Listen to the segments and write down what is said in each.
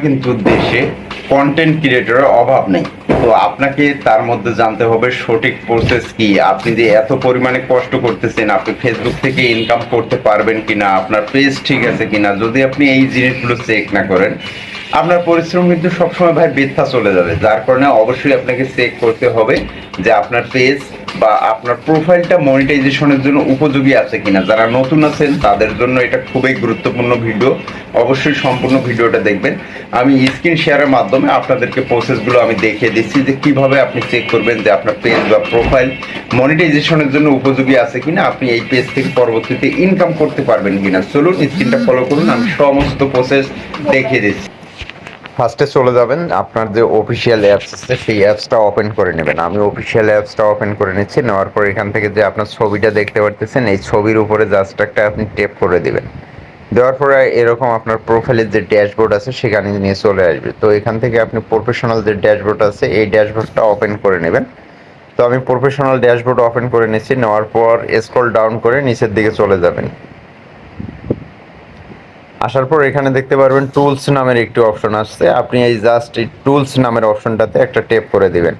কিন্তু দেশে কন্টেন্ট ক্রিয়েটরের অভাব নেই। তো আপনাকে তার মধ্যে জানতে হবে সঠিক প্রসেস কি, আপনি যে এত পরিমাণে কষ্ট করতেছেন, আপনি ফেসবুক থেকে ইনকাম করতে পারবেন কিনা, আপনার পেজ ঠিক আছে কিনা। যদি আপনি এই জিনিসগুলো চেক না করেন, আপনার পরিশ্রম কিন্তু সবসময় ভাই বৃথা চলে যাবে। যার কারণে অবশ্যই আপনাকে চেক করতে হবে যে আপনার পেজ বা আপনার প্রোফাইলটা মনিটাইজেশনের জন্য উপযোগী আছে কিনা। যারা নতুন আছেন তাদের জন্য এটা খুবই গুরুত্বপূর্ণ ভিডিও, অবশ্যই সম্পূর্ণ ভিডিওটা দেখবেন। আমি স্ক্রিন শেয়ারের মাধ্যমে আপনাদেরকে প্রসেসগুলো আমি দেখিয়ে দিচ্ছি যে কিভাবে আপনি চেক করবেন যে আপনার পেজ বা প্রোফাইল মনিটাইজেশনের জন্য উপযোগী আছে কিনা, আপনি এই পেজ থেকে পরবর্তীতে ইনকাম করতে পারবেন কিনা। চলুন স্ক্রিনটা ফলো করুন, আমি সমস্ত প্রসেস দেখিয়ে দিচ্ছি। ফার্স্টে চলে যাবেন, আপনার যে অফিসিয়াল অ্যাপস আছে সেই অ্যাপসটা ওপেন করে নেবেন। আমি অফিসিয়াল অ্যাপসটা ওপেন করে নিচ্ছি। নেওয়ার পর এখান থেকে যে আপনার ছবিটা দেখতে পারতেছেন, এই ছবির উপরে জাস্ট একটা আপনি টেপ করে দিবেন। দেওয়ার পরে এরকম আপনার প্রোফাইলের যে ড্যাশবোর্ড আছে সেখানে নিয়ে চলে আসবে। তো এখান থেকে আপনি প্রফেশনাল যে ড্যাশবোর্ড আছে এই ড্যাশবোর্ডটা ওপেন করে নেবেন। তো আমি প্রফেশনাল ড্যাশবোর্ড ওপেন করে নিচ্ছি। নেওয়ার পর স্ক্রল ডাউন করে নিচের দিকে চলে যাবেন। আসার পর এখানে দেখতে পারবেন টুলস নামের একটি অপশন আসছে। আপনি এই জাস্ট এই টুলস নামের অপশনটাতে একটা টেপ করে দিবেন।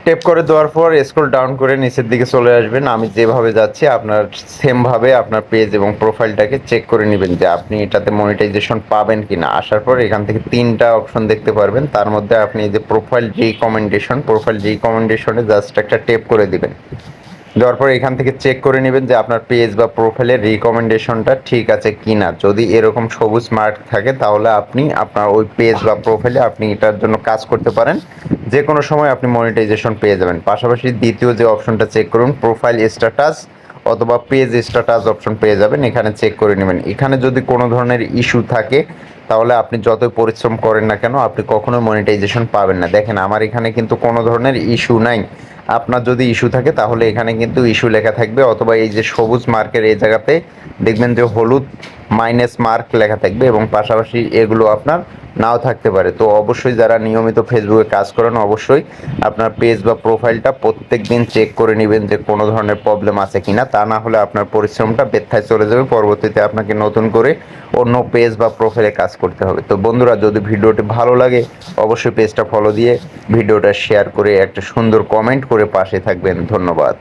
টেপ করে দেওয়ার পর স্ক্রল ডাউন করে নিচের দিকে চলে আসবেন। আমি যেভাবে যাচ্ছি আপনার সেমভাবে আপনার পেজ এবং প্রোফাইলটাকে চেক করে নেবেন যে আপনি এটাতে মনিটাইজেশন পাবেন কি না। আসার পর এখান থেকে 3টা অপশন দেখতে পারবেন, তার মধ্যে আপনি এই যে প্রোফাইল রিকমেন্ডেশনে জাস্ট একটা টেপ করে দিবেন। দেওয়ার পর এখান থেকে চেক করে নেবেন যে আপনার পেজ বা প্রোফাইলের রিকমেন্ডেশনটা ঠিক আছে কি না। যদি এরকম সবুজ মার্ক থাকে তাহলে আপনি আপনার ওই পেজ বা প্রোফাইলে আপনি এটার জন্য কাজ করতে পারেন, যে কোনো সময় আপনি মনিটাইজেশন পেয়ে যাবেন। পাশাপাশি দ্বিতীয় যে অপশনটা চেক করুন, প্রোফাইল স্ট্যাটাস অথবা পেজ স্ট্যাটাস অপশন পেয়ে যাবেন, এখানে চেক করে নেবেন। এখানে যদি কোনো ধরনের ইস্যু থাকে তাহলে আপনি যতই পরিশ্রম করেন না কেন আপনি কখনোই মনিটাইজেশন পাবেন না। দেখেন আমার এখানে কিন্তু কোনো ধরনের ইস্যু নাই। আপনার যদি ইস্যু থাকে তাহলে এখানে কিন্তু ইস্যু লেখা থাকবে, অথবা এই যে সবুজ মার্কের এই জায়গাতে দেখবেন যে হলুদ মাইনাস মার্ক লেখা থাকবে, এবং পাশাপাশি এগুলো আপনার নাও থাকতে পারে। তো অবশ্যই যারা নিয়মিত ফেসবুকে কাজ করেন অবশ্যই আপনার পেজ বা প্রোফাইলটা প্রত্যেক দিন চেক করে নেবেন যে কোনো ধরনের প্রবলেম আছে কিনা। তা না হলে আপনার পরিশ্রমটা বৃথায় চলে যাবে, পরবর্তীতে আপনাকে নতুন করে অন্য পেজ বা প্রোফাইলে কাজ করতে হবে। তো বন্ধুরা, যদি ভিডিওটি ভালো লাগে অবশ্যই পেজটা ফলো দিয়ে ভিডিওটা শেয়ার করে একটা সুন্দর কমেন্ট করে পাশে থাকবেন। ধন্যবাদ।